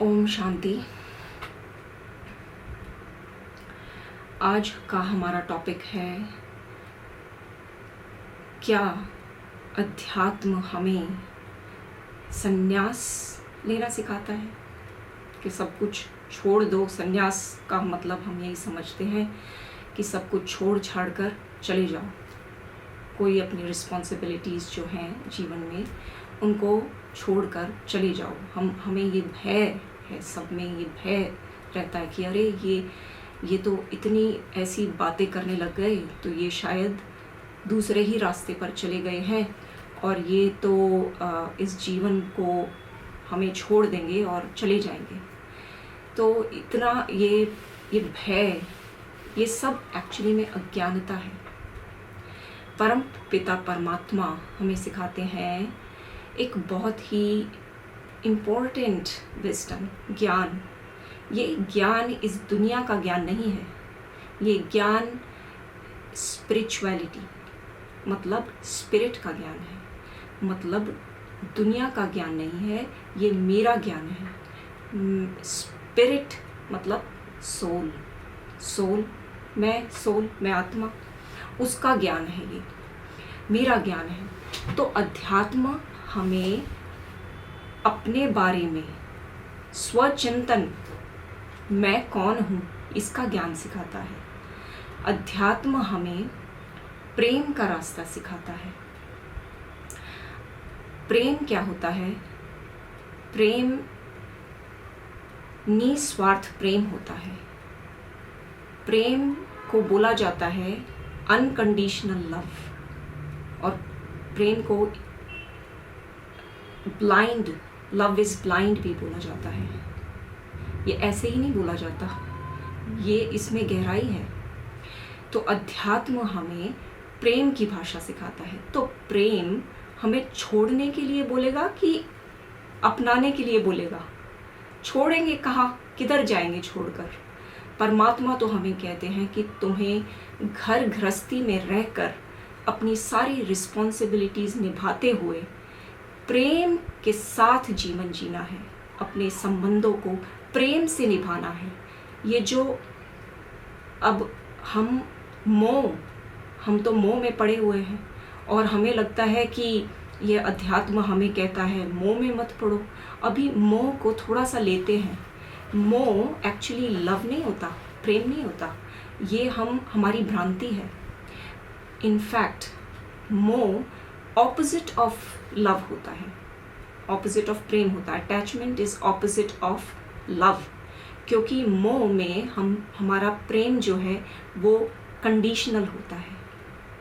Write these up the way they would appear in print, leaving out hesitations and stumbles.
ओम शांति। आज का हमारा टॉपिक है, क्या अध्यात्म हमें संन्यास लेना सिखाता है? कि सब कुछ छोड़ दो। संन्यास का मतलब हम यही समझते हैं कि सब कुछ छोड़ छाड़ कर चले जाओ, कोई अपनी रिस्पॉन्सिबिलिटीज़ जो हैं जीवन में उनको छोड़कर चले जाओ। हमें ये भय है, सब में ये भय रहता है कि अरे ये तो इतनी ऐसी बातें करने लग गए, तो ये शायद दूसरे ही रास्ते पर चले गए हैं और ये तो इस जीवन को हमें छोड़ देंगे और चले जाएंगे। तो इतना ये भय, ये सब एक्चुअली में अज्ञानता है। परम पिता परमात्मा हमें सिखाते हैं एक बहुत ही इम्पोर्टेंट विजडम, ज्ञान। ये ज्ञान इस दुनिया का ज्ञान नहीं है, ये ज्ञान स्पिरिचुअलिटी मतलब स्पिरिट का ज्ञान है, मतलब दुनिया का ज्ञान नहीं है, ये मेरा ज्ञान है। स्पिरिट मतलब सोल, मैं आत्मा, उसका ज्ञान है, ये मेरा ज्ञान है। तो अध्यात्म हमें अपने बारे में स्वचिंतन, मैं कौन हूँ, इसका ज्ञान सिखाता है। अध्यात्म हमें प्रेम का रास्ता सिखाता है। प्रेम क्या होता है? प्रेम निस्वार्थ प्रेम होता है। प्रेम को बोला जाता है अनकंडीशनल लव, और प्रेम को ब्लाइंड लव इज ब्लाइंड भी बोला जाता है। ये ऐसे ही नहीं बोला जाता, ये इसमें गहराई है। तो अध्यात्म हमें प्रेम की भाषा सिखाता है। तो प्रेम हमें छोड़ने के लिए बोलेगा कि अपनाने के लिए बोलेगा? छोड़ेंगे कहाँ, किधर जाएंगे छोड़कर? परमात्मा तो हमें कहते हैं कि तुम्हें घर गृहस्थी में रहकर अपनी सारी रिस्पॉन्सिबिलिटीज़ निभाते हुए प्रेम के साथ जीवन जीना है, अपने संबंधों को प्रेम से निभाना है। ये जो अब हम तो मोह में पड़े हुए हैं और हमें लगता है कि ये अध्यात्म हमें कहता है मोह में मत पड़ो। अभी मोह को थोड़ा सा लेते हैं। मोह एक्चुअली लव नहीं होता, प्रेम नहीं होता, ये हमारी भ्रांति है। इनफैक्ट मोह ऑपोजिट ऑफ लव होता है, ऑपोजिट ऑफ प्रेम होता है। Attachment is opposite of love, क्योंकि मोह में हमारा प्रेम जो है वो कंडीशनल होता है।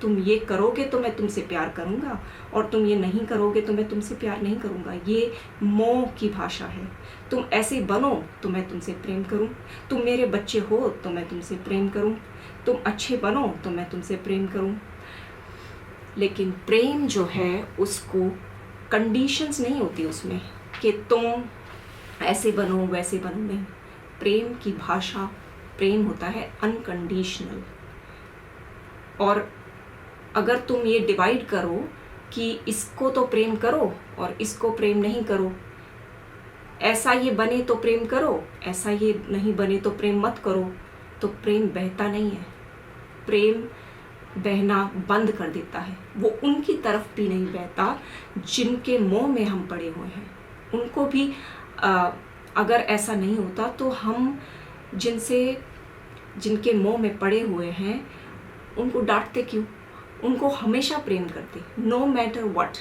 तुम ये करोगे तो मैं तुमसे प्यार करूँगा, और तुम ये नहीं करोगे तो मैं तुमसे प्यार नहीं करूँगा। ये मोह की भाषा है। तुम ऐसे बनो तो मैं तुमसे प्रेम करूँ, तुम मेरे बच्चे हो तो मैं तुमसे प्रेम करूँ, तुम अच्छे बनो तो मैं तुमसे प्रेम करूँ। लेकिन प्रेम जो है उसको कंडीशंस नहीं होती उसमें कि तुम ऐसे बनो वैसे बनो, नहीं। प्रेम की भाषा, प्रेम होता है अनकंडीशनल। और अगर तुम ये डिवाइड करो कि इसको तो प्रेम करो और इसको प्रेम नहीं करो, ऐसा ये बने तो प्रेम करो, ऐसा ये नहीं बने तो प्रेम मत करो, तो प्रेम बहता नहीं है। प्रेम बहना बंद कर देता है। वो उनकी तरफ भी नहीं बहता जिनके मोह में हम पड़े हुए हैं। उनको भी अगर ऐसा नहीं होता तो हम जिनके मोह में पड़े हुए हैं उनको डांटते क्यों? उनको हमेशा प्रेम करते, नो मैटर व्हाट।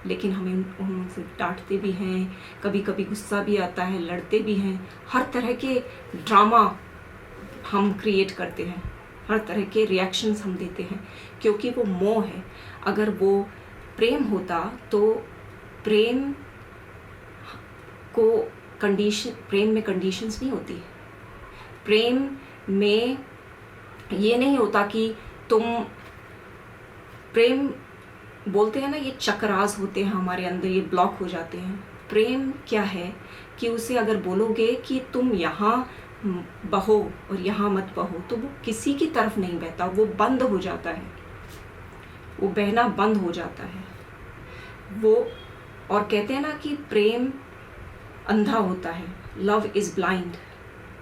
लेकिन हमें उनसे डांटते भी हैं, कभी कभी गुस्सा भी आता है, लड़ते भी हैं, हर तरह के ड्रामा हम क्रिएट करते हैं, हर तरह के रिएक्शंस हम देते हैं, क्योंकि वो मोह है। अगर वो प्रेम होता तो प्रेम में कंडीशंस नहीं होती। प्रेम में ये नहीं होता कि तुम, प्रेम बोलते हैं ना, ये चक्रास होते हैं हमारे अंदर, ये ब्लॉक हो जाते हैं। प्रेम क्या है कि उसे अगर बोलोगे कि तुम यहाँ बहो और यहाँ मत बहो, तो वो किसी की तरफ नहीं बहता, वो बंद हो जाता है, वो बहना बंद हो जाता है वो। और कहते हैं ना कि प्रेम अंधा होता है, लव इज़ ब्लाइंड,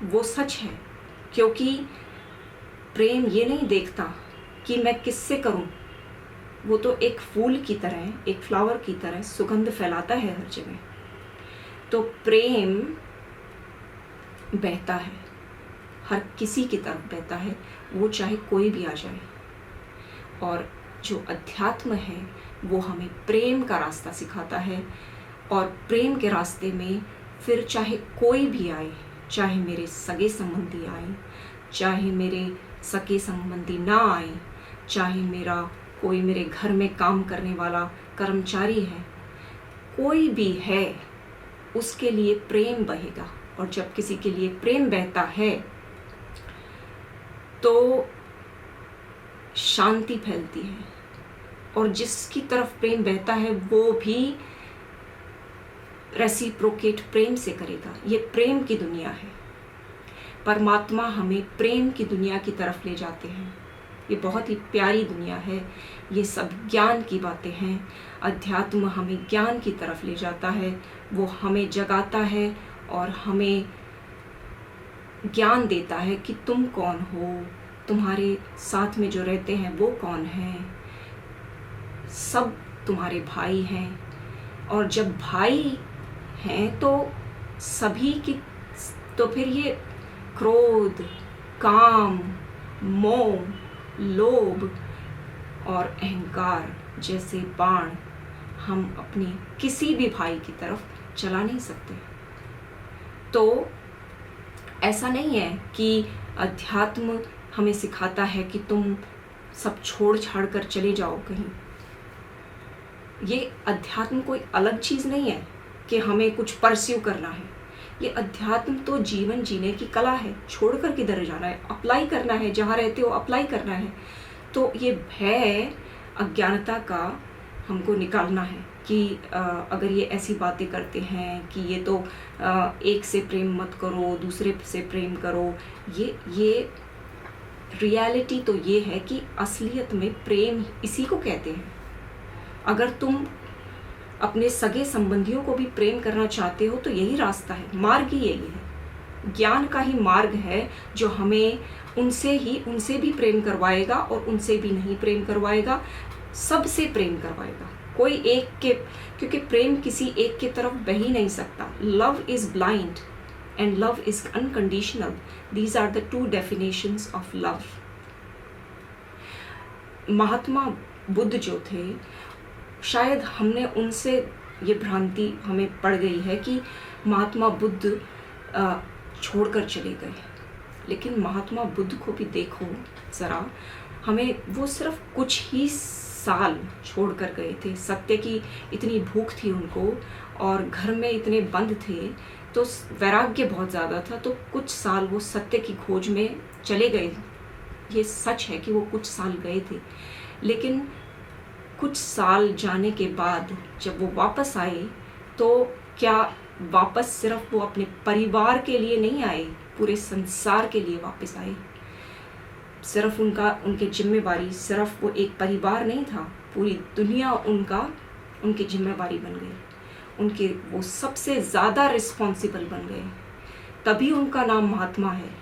वो सच है, क्योंकि प्रेम ये नहीं देखता कि मैं किससे करूं। वो तो एक फूल की तरह, एक फ्लावर की तरह सुगंध फैलाता है हर जगह। तो प्रेम बहता है, हर किसी की तरफ बहता है, वो चाहे कोई भी आ जाए। और जो अध्यात्म है वो हमें प्रेम का रास्ता सिखाता है, और प्रेम के रास्ते में फिर चाहे कोई भी आए, चाहे मेरे सगे संबंधी आए, चाहे मेरे सगे संबंधी ना आए, चाहे मेरा कोई मेरे घर में काम करने वाला कर्मचारी है, कोई भी है, उसके लिए प्रेम बहेगा। और जब किसी के लिए प्रेम बहता है तो शांति फैलती है, और जिसकी तरफ प्रेम बहता है वो भी रेसिप्रोकेट प्रेम से करेगा। ये प्रेम की दुनिया है। परमात्मा हमें प्रेम की दुनिया की तरफ ले जाते हैं। ये बहुत ही प्यारी दुनिया है, ये सब ज्ञान की बातें हैं। अध्यात्म हमें ज्ञान की तरफ ले जाता है, वो हमें जगाता है और हमें ज्ञान देता है कि तुम कौन हो, तुम्हारे साथ में जो रहते हैं वो कौन हैं, सब तुम्हारे भाई हैं। और जब भाई हैं तो सभी की, तो फिर ये क्रोध, काम, मोह, लोभ और अहंकार जैसे बाण हम अपने किसी भी भाई की तरफ चला नहीं सकते। तो ऐसा नहीं है कि अध्यात्म हमें सिखाता है कि तुम सब छोड़ छाड़ कर चले जाओ कहीं। ये अध्यात्म कोई अलग चीज़ नहीं है कि हमें कुछ परस्यू करना है। ये अध्यात्म तो जीवन जीने की कला है। छोड़कर किधर जाना है, अप्लाई करना है, जहाँ रहते हो अप्लाई करना है। तो ये भय अज्ञानता का हमको निकालना है कि अगर ये ऐसी बातें करते हैं कि ये तो एक से प्रेम मत करो, दूसरे से प्रेम करो, ये रियलिटी तो ये है कि असलियत में प्रेम इसी को कहते हैं। अगर तुम अपने सगे संबंधियों को भी प्रेम करना चाहते हो तो यही रास्ता है, मार्ग ही यही है। ज्ञान का ही मार्ग है जो हमें उनसे भी प्रेम करवाएगा और उनसे भी नहीं प्रेम करवाएगा, सबसे प्रेम करवाएगा। कोई एक के, क्योंकि प्रेम किसी एक की तरफ बह ही नहीं सकता। Love is blind and love is unconditional. These are the two definitions of love. Mahatma Buddha जो थे, शायद हमने उनसे ये भ्रांति हमें पड़ गई है कि महात्मा बुद्ध छोड़कर चले गए। लेकिन महात्मा बुद्ध को भी देखो ज़रा, हमें वो सिर्फ कुछ ही साल छोड़कर गए थे। सत्य की इतनी भूख थी उनको और घर में इतने बंद थे, तो वैराग्य बहुत ज़्यादा था, तो कुछ साल वो सत्य की खोज में चले गए। ये सच है कि वो कुछ साल गए थे, लेकिन कुछ साल जाने के बाद जब वो वापस आए तो क्या वापस सिर्फ वो अपने परिवार के लिए नहीं आए, पूरे संसार के लिए वापस आए। सिर्फ उनके जिम्मेवारी सिर्फ वो एक परिवार नहीं था, पूरी दुनिया उनकी जिम्मेवारी बन गई। वो सबसे ज़्यादा रिस्पॉन्सिबल बन गए, तभी उनका नाम महात्मा है।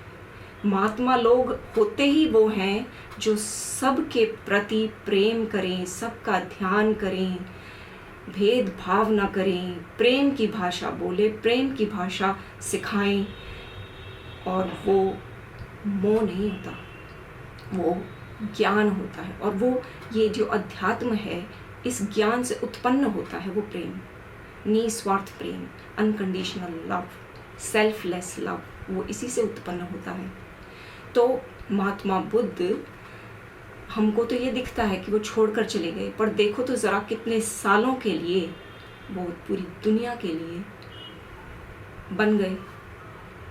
महात्मा लोग होते ही वो हैं जो सबके प्रति प्रेम करें, सबका ध्यान करें, भेदभाव न करें, प्रेम की भाषा बोले, प्रेम की भाषा सिखाएं। और वो मोह नहीं होता, वो ज्ञान होता है। और वो ये जो अध्यात्म है, इस ज्ञान से उत्पन्न होता है वो प्रेम, निस्वार्थ प्रेम, अनकंडीशनल लव, सेल्फलेस लव, वो इसी से उत्पन्न होता है। तो महात्मा बुद्ध, हमको तो ये दिखता है कि वो छोड़कर चले गए, पर देखो तो ज़रा कितने सालों के लिए वो पूरी दुनिया के लिए बन गए।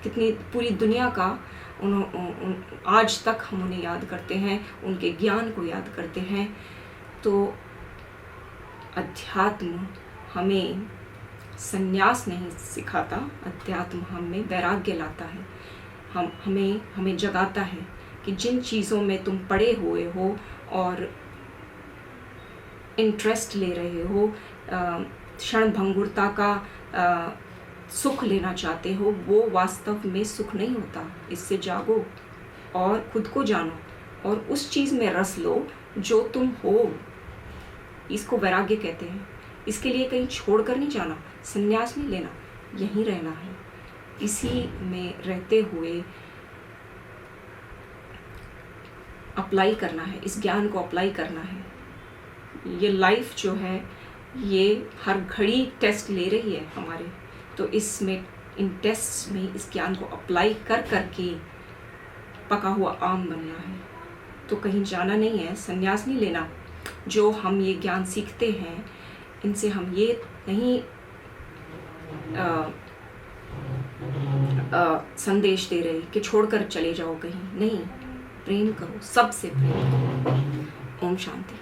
कितनी पूरी दुनिया का आज तक हम उन्हें याद करते हैं, उनके ज्ञान को याद करते हैं। तो अध्यात्म हमें संन्यास नहीं सिखाता, अध्यात्म हमें वैराग्य लाता है, हमें जगाता है कि जिन चीज़ों में तुम पड़े हुए हो और इंटरेस्ट ले रहे हो, क्षण भंगुरता का सुख लेना चाहते हो वो वास्तव में सुख नहीं होता। इससे जागो और खुद को जानो और उस चीज़ में रस लो जो तुम हो। इसको वैराग्य कहते हैं। इसके लिए कहीं छोड़ कर नहीं जाना, संन्यास नहीं लेना, यहीं रहना है, इसी में रहते हुए अप्लाई करना है, इस ज्ञान को अप्लाई करना है। ये लाइफ जो है ये हर घड़ी टेस्ट ले रही है हमारे, तो इसमें इन टेस्ट में इस ज्ञान को अप्लाई कर करके पका हुआ आम बनना है। तो कहीं जाना नहीं है, संन्यास नहीं लेना। जो हम ये ज्ञान सीखते हैं इनसे हम ये नहीं संदेश दे रहे कि छोड़कर चले जाओ कहीं, नहीं, प्रेम करो, सबसे प्रेम करो। ओम शांति।